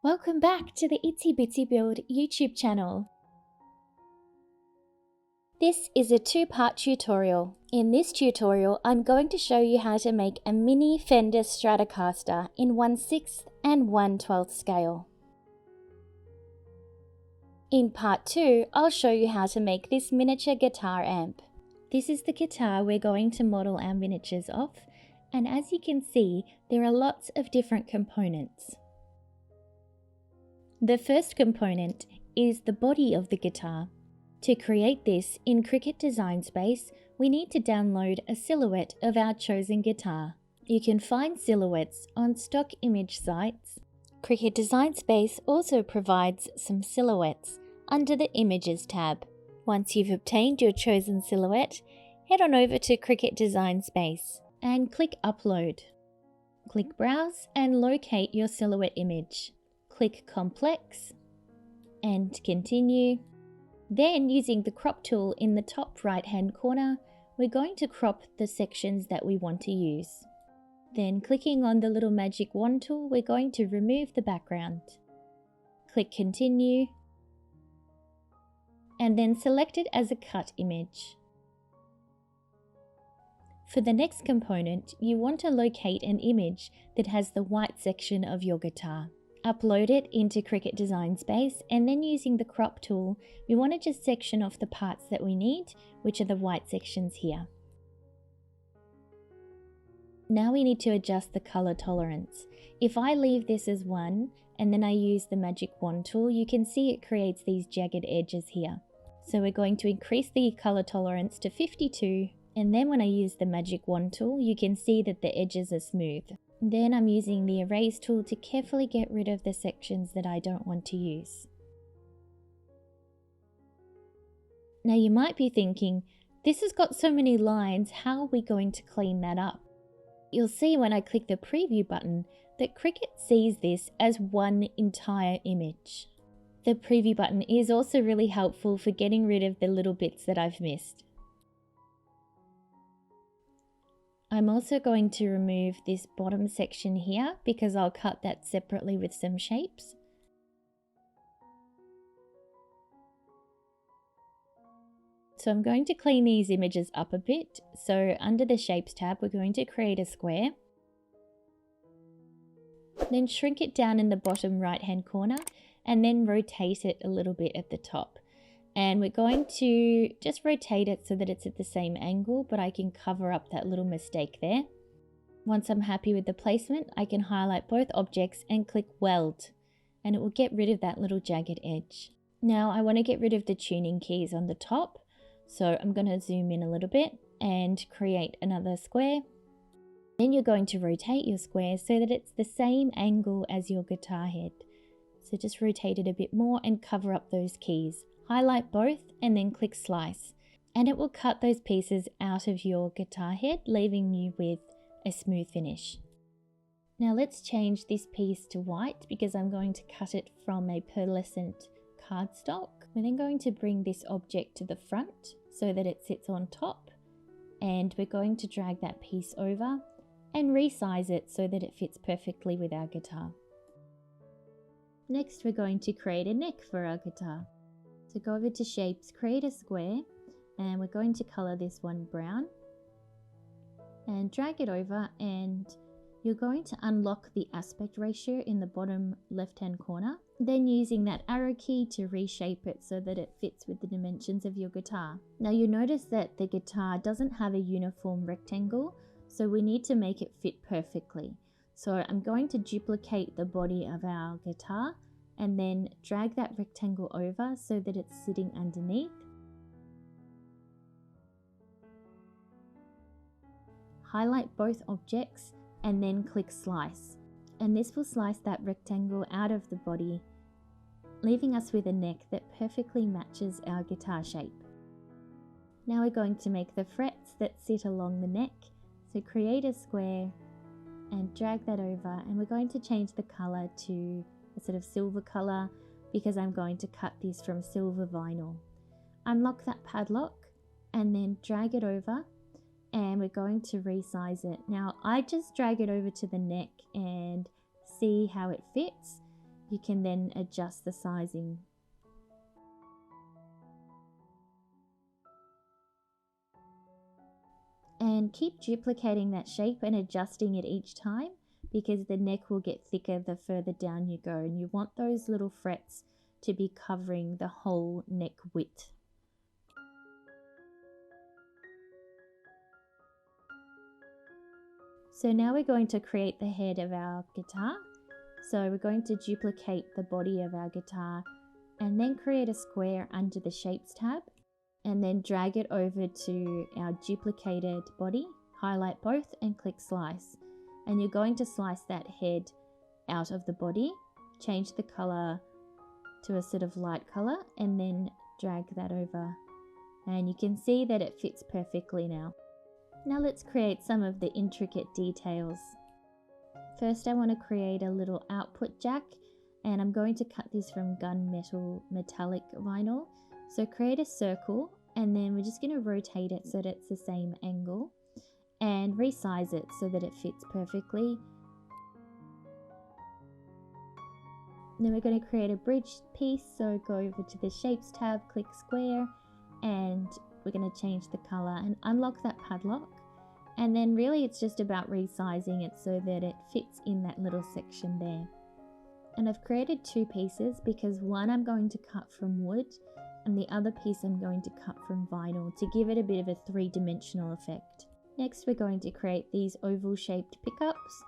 Welcome back to the ItsyBitsyBuild YouTube channel. This is a two-part tutorial. In this tutorial, I'm going to show you how to make a mini Fender Stratocaster in 1/6 and 1/12 scale. In part 2, I'll show you how to make this miniature guitar amp. This is the guitar we're going to model our miniatures off, and as you can see, there are lots of different components. The first component is the body of the guitar. To create this in Cricut Design Space, we need to download a silhouette of our chosen guitar. You can find silhouettes on stock image sites. Cricut Design Space also provides some silhouettes under the Images tab. Once you've obtained your chosen silhouette, head on over to Cricut Design Space and click Upload. Click Browse and locate your silhouette image. Click Complex and Continue. Then, using the crop tool in the top right hand corner, we're going to crop the sections that we want to use. Then, clicking on the little magic wand tool, we're going to remove the background. Click Continue and then select it as a cut image. For the next component, you want to locate an image that has the white section of your guitar. Upload it into Cricut Design Space, and then using the crop tool, we want to just section off the parts that we need, which are the white sections here. Now we need to adjust the color tolerance. If I leave this as 1 and then I use the magic wand tool, you can see it creates these jagged edges here. So we're going to increase the color tolerance to 52, and then when I use the magic wand tool, you can see that the edges are smooth. Then I'm using the erase tool to carefully get rid of the sections that I don't want to use. Now you might be thinking, this has got so many lines, how are we going to clean that up? You'll see when I click the preview button that Cricut sees this as one entire image. The preview button is also really helpful for getting rid of the little bits that I've missed. I'm also going to remove this bottom section here because I'll cut that separately with some shapes. So I'm going to clean these images up a bit. So under the Shapes tab, we're going to create a square. Then shrink it down in the bottom right hand corner and then rotate it a little bit at the top. And we're going to just rotate it so that it's at the same angle, but I can cover up that little mistake there. Once I'm happy with the placement, I can highlight both objects and click Weld, and it will get rid of that little jagged edge. Now I want to get rid of the tuning keys on the top, so I'm going to zoom in a little bit and create another square. Then you're going to rotate your square so that it's the same angle as your guitar head. So just rotate it a bit more and cover up those keys. Highlight both and then click Slice, and it will cut those pieces out of your guitar head, leaving you with a smooth finish. Now let's change this piece to white because I'm going to cut it from a pearlescent cardstock. We're then going to bring this object to the front so that it sits on top, and we're going to drag that piece over and resize it so that it fits perfectly with our guitar. Next, we're going to create a neck for our guitar. So go over to Shapes, create a square, and we're going to color this one brown and drag it over, and you're going to unlock the aspect ratio in the bottom left hand corner, then using that arrow key to reshape it so that it fits with the dimensions of your guitar. Now you notice that the guitar doesn't have a uniform rectangle, so we need to make it fit perfectly. So I'm going to duplicate the body of our guitar and then drag that rectangle over so that it's sitting underneath. Highlight both objects and then click Slice, and this will slice that rectangle out of the body, leaving us with a neck that perfectly matches our guitar shape. Now we're going to make the frets that sit along the neck, so create a square and drag that over, and we're going to change the color to a sort of silver color because I'm going to cut this from silver vinyl. Unlock that padlock and then drag it over, and we're going to resize it. Now I just drag it over to the neck and see how it fits. You can then adjust the sizing. And keep duplicating that shape and adjusting it each time, because the neck will get thicker the further down you go, and you want those little frets to be covering the whole neck width. So now we're going to create the head of our guitar. So we're going to duplicate the body of our guitar and then create a square under the Shapes tab, and then drag it over to our duplicated body, highlight both and click Slice. And you're going to slice that head out of the body, change the color to a sort of light color, and then drag that over. And you can see that it fits perfectly now. Now let's create some of the intricate details. First I want to create a little output jack, and I'm going to cut this from gunmetal metallic vinyl. So create a circle, and then we're just going to rotate it so that it's the same angle, and resize it so that it fits perfectly. Then we're going to create a bridge piece, so go over to the Shapes tab, click Square, and we're going to change the color and unlock that padlock. And then really it's just about resizing it so that it fits in that little section there. And I've created two pieces because one I'm going to cut from wood and the other piece I'm going to cut from vinyl to give it a bit of a three-dimensional effect. Next we're going to create these oval shaped pickups.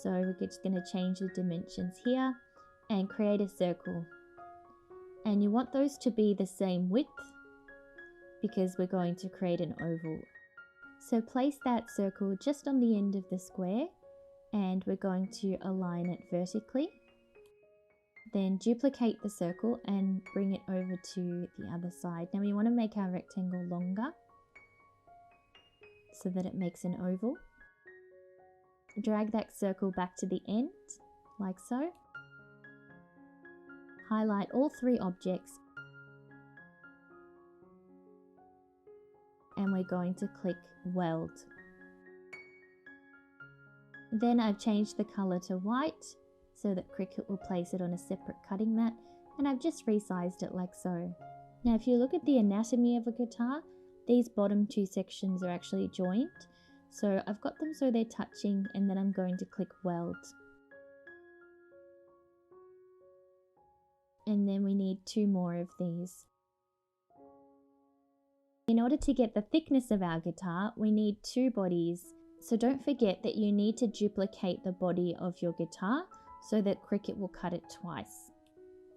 So we're just going to change the dimensions here and create a circle. And you want those to be the same width because we're going to create an oval. So place that circle just on the end of the square, and we're going to align it vertically. Then duplicate the circle and bring it over to the other side. Now we want to make our rectangle longer so that it makes an oval. Drag that circle back to the end, like so. Highlight all three objects, and we're going to click Weld. Then I've changed the color to white so that Cricut will place it on a separate cutting mat, and I've just resized it like so. Now if you look at the anatomy of a guitar, these bottom two sections are actually joined, so I've got them so they're touching, and then I'm going to click Weld. And then we need two more of these. In order to get the thickness of our guitar, we need two bodies. So don't forget that you need to duplicate the body of your guitar so that Cricut will cut it twice.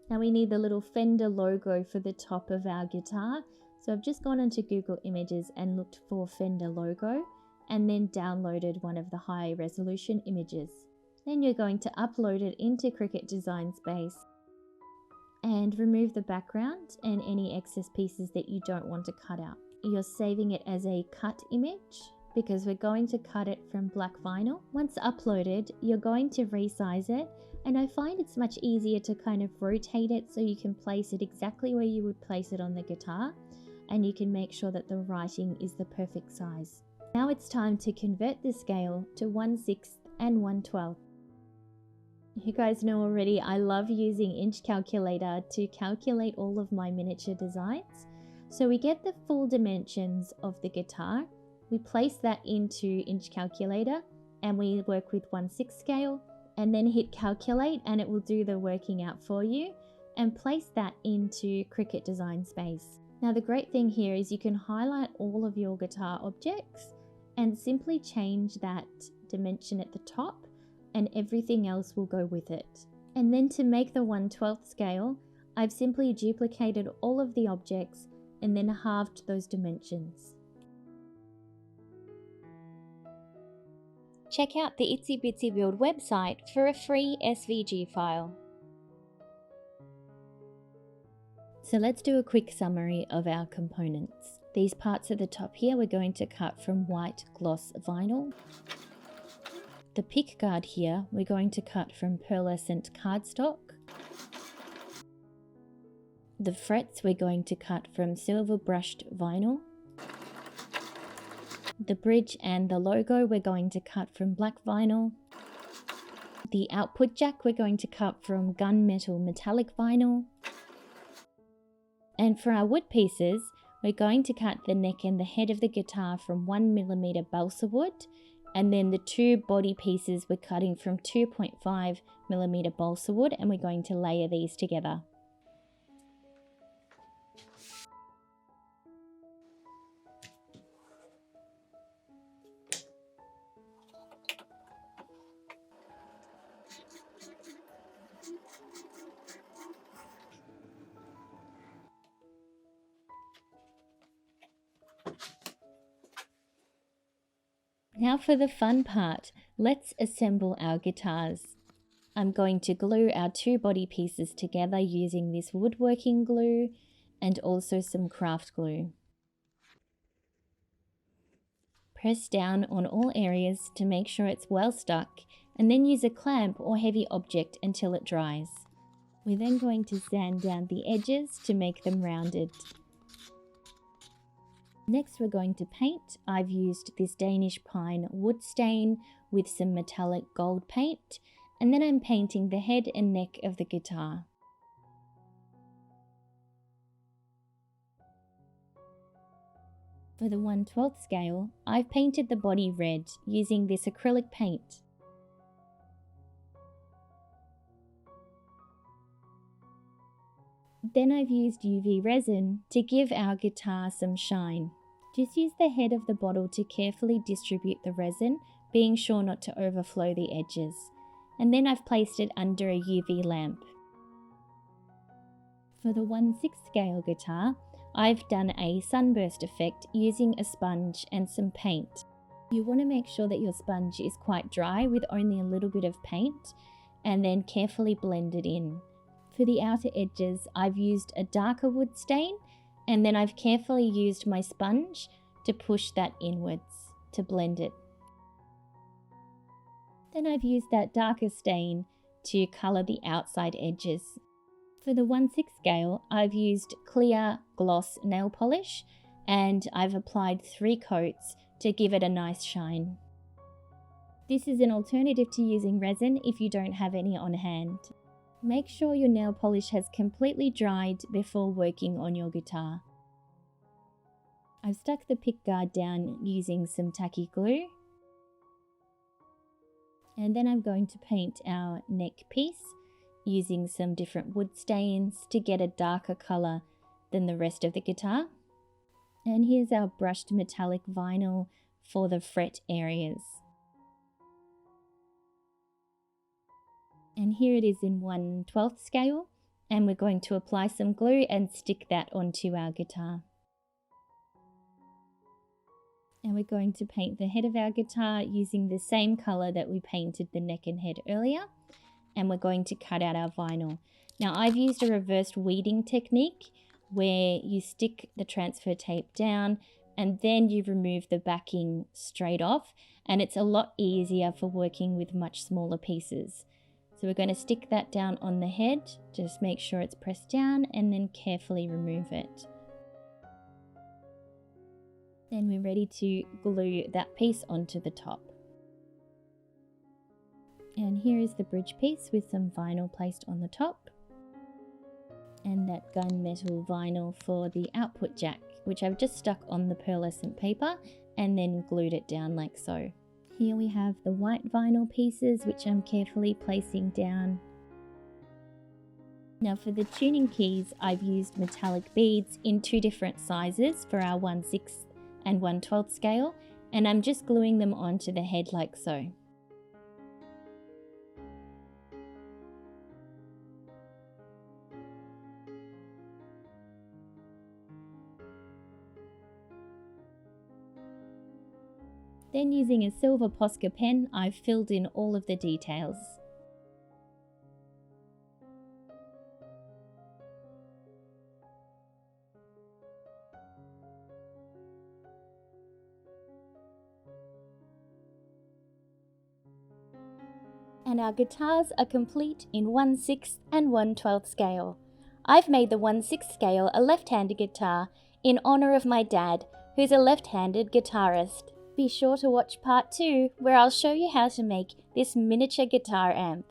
Now we need the little Fender logo for the top of our guitar. So I've just gone into Google Images and looked for Fender logo, and then downloaded one of the high resolution images. Then you're going to upload it into Cricut Design Space and remove the background and any excess pieces that you don't want to cut out. You're saving it as a cut image because we're going to cut it from black vinyl. Once uploaded, you're going to resize it, and I find it's much easier to kind of rotate it so you can place it exactly where you would place it on the guitar, and you can make sure that the writing is the perfect size. Now it's time to convert the scale to 1/6 and 1/12. You guys know already I love using inch calculator to calculate all of my miniature designs. So we get the full dimensions of the guitar, we place that into inch calculator, and we work with 1/6 scale, and then hit calculate, and it will do the working out for you, and place that into Cricut Design Space. Now the great thing here is you can highlight all of your guitar objects and simply change that dimension at the top, and everything else will go with it. And then to make the 1/12 scale, I've simply duplicated all of the objects and then halved those dimensions. Check out the ItsyBitsyBuild website for a free SVG file. So let's do a quick summary of our components. These parts at the top here we're going to cut from white gloss vinyl. The pick guard here we're going to cut from pearlescent cardstock. The frets we're going to cut from silver brushed vinyl. The bridge and the logo we're going to cut from black vinyl. The output jack we're going to cut from gunmetal metallic vinyl. And for our wood pieces, we're going to cut the neck and the head of the guitar from 1mm balsa wood, and then the two body pieces we're cutting from 2.5mm balsa wood, and we're going to layer these together. Now for the fun part, let's assemble our guitars. I'm going to glue our two body pieces together using this woodworking glue and also some craft glue. Press down on all areas to make sure it's well stuck, and then use a clamp or heavy object until it dries. We're then going to sand down the edges to make them rounded. Next we're going to paint. I've used this Danish pine wood stain with some metallic gold paint, and then I'm painting the head and neck of the guitar. For the 1/12 scale, I've painted the body red using this acrylic paint. Then I've used UV resin to give our guitar some shine. Just use the head of the bottle to carefully distribute the resin, being sure not to overflow the edges. And then I've placed it under a UV lamp. For the 1/6 scale guitar, I've done a sunburst effect using a sponge and some paint. You want to make sure that your sponge is quite dry with only a little bit of paint, and then carefully blend it in. For the outer edges, I've used a darker wood stain, and then I've carefully used my sponge to push that inwards to blend it. Then I've used that darker stain to colour the outside edges. For the 1/6 scale, I've used clear gloss nail polish, and I've applied 3 coats to give it a nice shine. This is an alternative to using resin if you don't have any on hand. Make sure your nail polish has completely dried before working on your guitar. I've stuck the pickguard down using some tacky glue. And then I'm going to paint our neck piece using some different wood stains to get a darker colour than the rest of the guitar. And here's our brushed metallic vinyl for the fret areas. And here it is in 1/12 scale, and we're going to apply some glue and stick that onto our guitar. And we're going to paint the head of our guitar using the same colour that we painted the neck and head earlier, and we're going to cut out our vinyl. Now I've used a reversed weeding technique where you stick the transfer tape down and then you remove the backing straight off, and it's a lot easier for working with much smaller pieces. So we're going to stick that down on the head, just make sure it's pressed down and then carefully remove it. Then we're ready to glue that piece onto the top. And here is the bridge piece with some vinyl placed on the top. And that gunmetal vinyl for the output jack, which I've just stuck on the pearlescent paper and then glued it down like so. Here we have the white vinyl pieces, which I'm carefully placing down. Now for the tuning keys, I've used metallic beads in 2 different sizes for our 1/6 and 1/12 scale, and I'm just gluing them onto the head like so. Then using a silver Posca pen, I've filled in all of the details. And our guitars are complete in 1/6 and 1/12 scale. I've made the 1/6 scale a left-handed guitar in honor of my dad, who's a left-handed guitarist. be sure to watch part 2 where I'll show you how to make this miniature guitar amp.